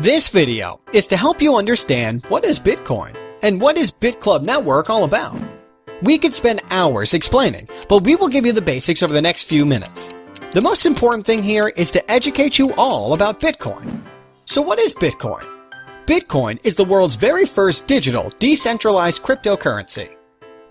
This video is to help you understand what is Bitcoin and what is BitClub Network all about. We could spend hours explaining, but we will give you the basics over the next few minutes. The most important thing here is to educate you all about Bitcoin. So what is Bitcoin? Bitcoin is the world's very first digital, decentralized cryptocurrency.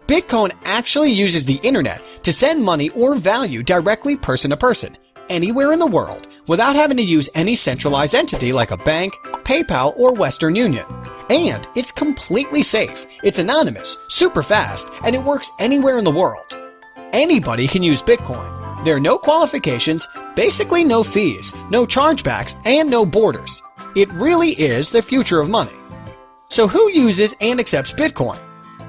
Bitcoin actually uses the internet to send money or value directly person to person, anywhere in the world, without having to use any centralized entity like a bank, PayPal, or Western Union. And it's completely safe, it's anonymous, super fast, and it works anywhere in the world. Anybody can use Bitcoin. There are no qualifications, basically no fees, no chargebacks, and no borders. It really is the future of money. So who uses and accepts Bitcoin?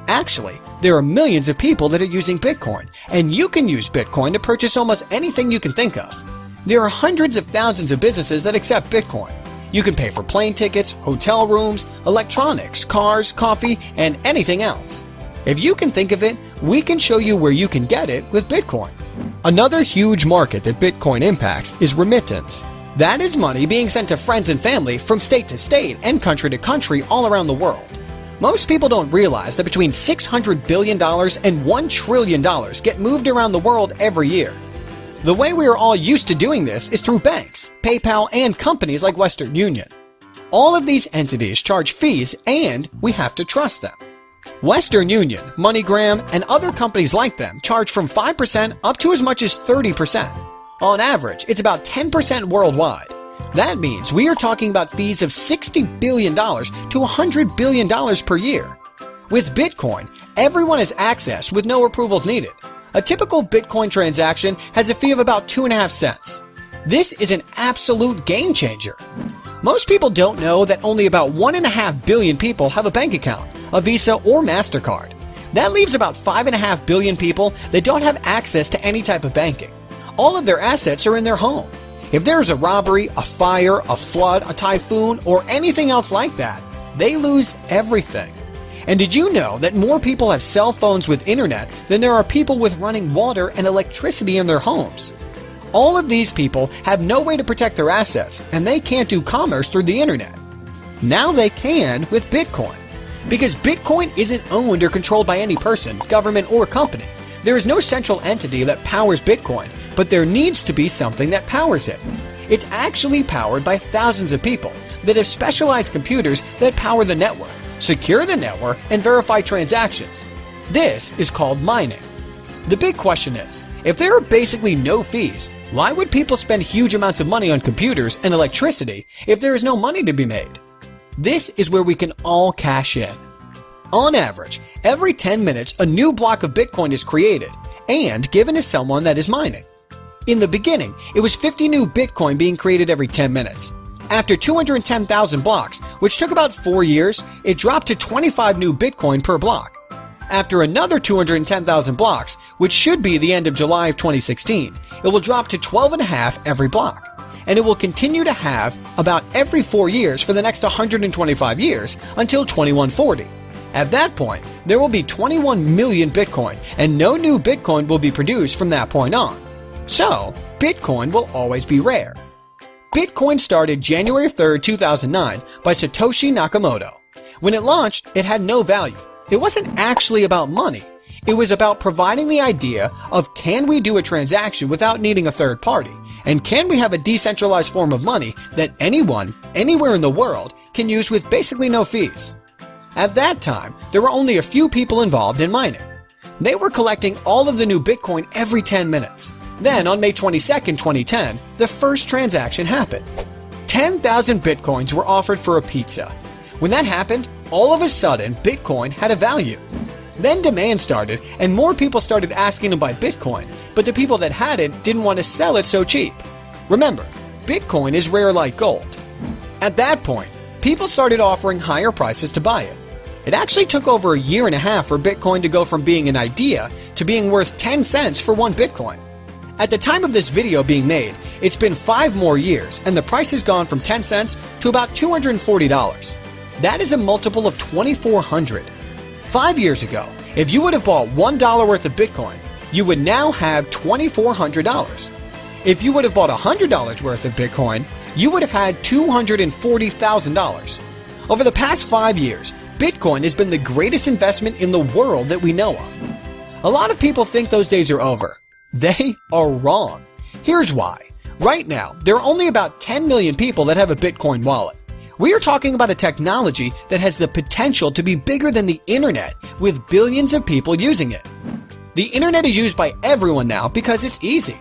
Actually, there are millions of people that are using Bitcoin, and you can use Bitcoin to purchase almost anything you can think of. There are hundreds of thousands of businesses that accept Bitcoin. You can pay for plane tickets, hotel rooms, electronics, cars, coffee, and anything else. If you can think of it, we can show you where you can get it with Bitcoin. Another huge market that Bitcoin impacts is remittance. That is money being sent to friends and family from state to state and country to country all around the world. Most people don't realize that between $600 billion and $1 trillion get moved around the world every year. The way we are all used to doing this is through banks, PayPal, and companies like Western Union. All of these entities charge fees and we have to trust them. Western Union, MoneyGram, and other companies like them charge from 5% up to as much as 30%. On average, it's about 10% worldwide. That means we are talking about fees of $60 billion to $100 billion per year. With Bitcoin, everyone has access with no approvals needed. A typical Bitcoin transaction has a fee of about 2.5 cents. This is an absolute game changer. Most people don't know that only about 1.5 billion people have a bank account, a Visa or MasterCard. That leaves about 5.5 billion people that don't have access to any type of banking. All of their assets are in their home. If there's a robbery, a fire, a flood, a typhoon, or anything else like that, they lose everything. And did you know that more people have cell phones with internet than there are people with running water and electricity in their homes? All of these people have no way to protect their assets, and they can't do commerce through the internet. Now they can with Bitcoin. Because Bitcoin isn't owned or controlled by any person, government, or company. There is no central entity that powers Bitcoin, but there needs to be something that powers it. It's actually powered by thousands of people that have specialized computers that power the network, secure the network, and verify transactions. This is called mining. The big question is, if there are basically no fees, why would people spend huge amounts of money on computers and electricity if there is no money to be made? This is where we can all cash in. On average, every 10 minutes a new block of Bitcoin is created and given to someone that is mining. In the beginning, it was 50 new Bitcoin being created every 10 minutes. After 210,000 blocks, which took about 4 years, it dropped to 25 new Bitcoin per block. After another 210,000 blocks, which should be the end of July of 2016, it will drop to 12.5 every block. And it will continue to have about every 4 years for the next 125 years until 2140. At that point, there will be 21 million Bitcoin, and no new Bitcoin will be produced from that point on. So, Bitcoin will always be rare. Bitcoin started January 3, 2009 by Satoshi Nakamoto. When it launched, it had no value. It wasn't actually about money. It was about providing the idea of can we do a transaction without needing a third party? And can we have a decentralized form of money that anyone, anywhere in the world, can use with basically no fees? At that time, there were only a few people involved in mining. They were collecting all of the new Bitcoin every 10 minutes. Then, on May 22, 2010, the first transaction happened. 10,000 Bitcoins were offered for a pizza. When that happened, all of a sudden, Bitcoin had a value. Then demand started, and more people started asking to buy Bitcoin, but the people that had it didn't want to sell it so cheap. Remember, Bitcoin is rare like gold. At that point, people started offering higher prices to buy it. It actually took over a year and a half for Bitcoin to go from being an idea to being worth 10 cents for one Bitcoin. At the time of this video being made, it's been 5 more years and the price has gone from 10 cents to about $240. That is a multiple of 2,400. 5 years ago, if you would have bought $1 worth of Bitcoin, you would now have $2,400. If you would have bought $100 worth of Bitcoin, you would have had $240,000. Over the past 5 years, Bitcoin has been the greatest investment in the world that we know of. A lot of people think those days are over. They are wrong. Here's why. Right now, there are only about 10 million people that have a Bitcoin wallet. We are talking about a technology that has the potential to be bigger than the internet, with billions of people using it. The internet is used by everyone now because it's easy.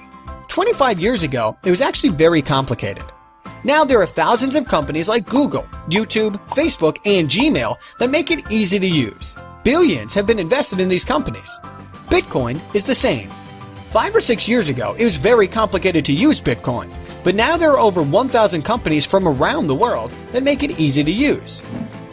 25 years ago, it was actually very complicated. Now there are thousands of companies like Google, YouTube, Facebook, and Gmail that make it easy to use. Billions have been invested in these companies. Bitcoin is the same. 5 or 6 years ago, it was very complicated to use Bitcoin, but now there are over 1,000 companies from around the world that make it easy to use.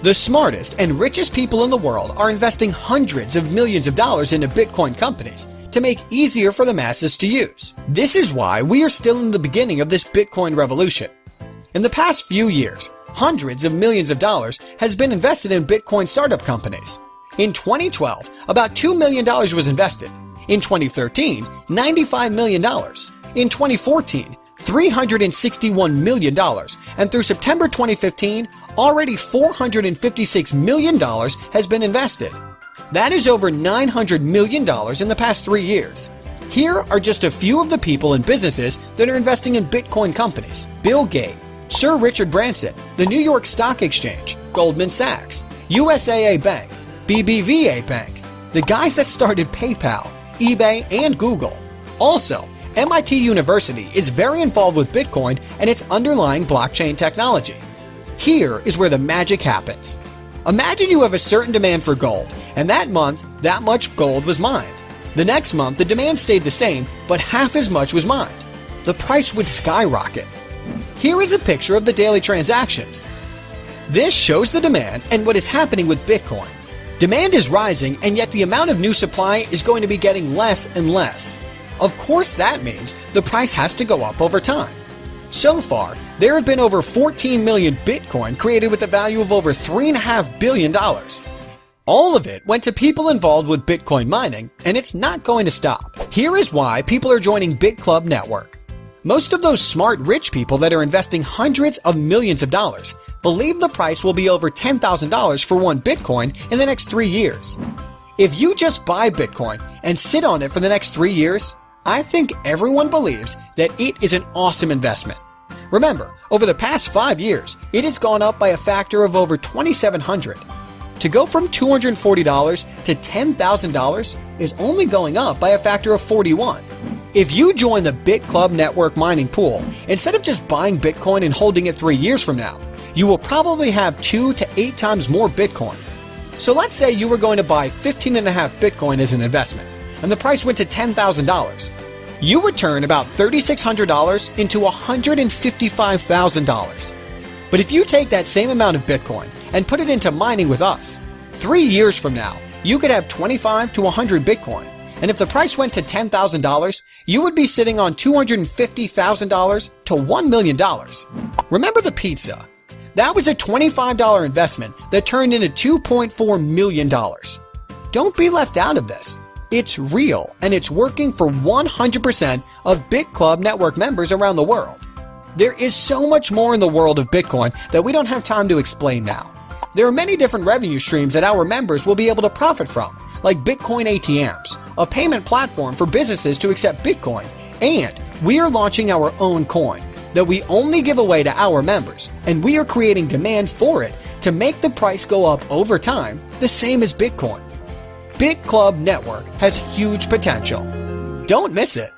The smartest and richest people in the world are investing hundreds of millions of dollars into Bitcoin companies to make it easier for the masses to use. This is why we are still in the beginning of this Bitcoin revolution. In the past few years, hundreds of millions of dollars has been invested in Bitcoin startup companies. In 2012, about $2 million was invested. In 2013, $95 million. In 2014, $361 million. And through September 2015, already $456 million has been invested. That is over $900 million in the past 3 years. Here are just a few of the people and businesses that are investing in Bitcoin companies. Bill Gates, Sir Richard Branson, the New York Stock Exchange, Goldman Sachs, USAA Bank, BBVA Bank, the guys that started PayPal, eBay, and Google. Also, MIT University is very involved with Bitcoin and its underlying blockchain technology. Here is where the magic happens. Imagine you have a certain demand for gold, and that month, that much gold was mined. The next month, the demand stayed the same, but half as much was mined. The price would skyrocket. Here is a picture of the daily transactions. This shows the demand and what is happening with Bitcoin. Demand is rising, and yet the amount of new supply is going to be getting less and less. Of course, that means the price has to go up over time. So far, there have been over 14 million Bitcoin created with a value of over $3.5 billion. All of it went to people involved with Bitcoin mining, and it's not going to stop. Here is why people are joining BitClub Network. Most of those smart, rich people that are investing hundreds of millions of dollars believe the price will be over $10,000 for one Bitcoin in the next 3 years. If you just buy Bitcoin and sit on it for the next 3 years, I think everyone believes that it is an awesome investment. Remember, over the past 5 years, it has gone up by a factor of over 2,700. To go from $240 to $10,000 is only going up by a factor of 41. If you join the BitClub Network mining pool, instead of just buying Bitcoin and holding it 3 years from now, you will probably have 2 to 8 times more Bitcoin. So let's say you were going to buy 15.5 Bitcoin as an investment, and the price went to $10,000. You would turn about $3,600 into $155,000. But if you take that same amount of Bitcoin and put it into mining with us, 3 years from now, you could have 25 to 100 Bitcoin. And if the price went to $10,000, you would be sitting on $250,000 to $1 million. Remember the pizza? That was a $25 investment that turned into $2.4 million. Don't be left out of this. It's real, and it's working for 100% of BitClub Network members around the world. There is so much more in the world of Bitcoin that we don't have time to explain now. There are many different revenue streams that our members will be able to profit from, like Bitcoin ATMs, a payment platform for businesses to accept Bitcoin, and we are launching our own coin that we only give away to our members, and we are creating demand for it to make the price go up over time, the same as Bitcoin. BitClub Network has huge potential. Don't miss it.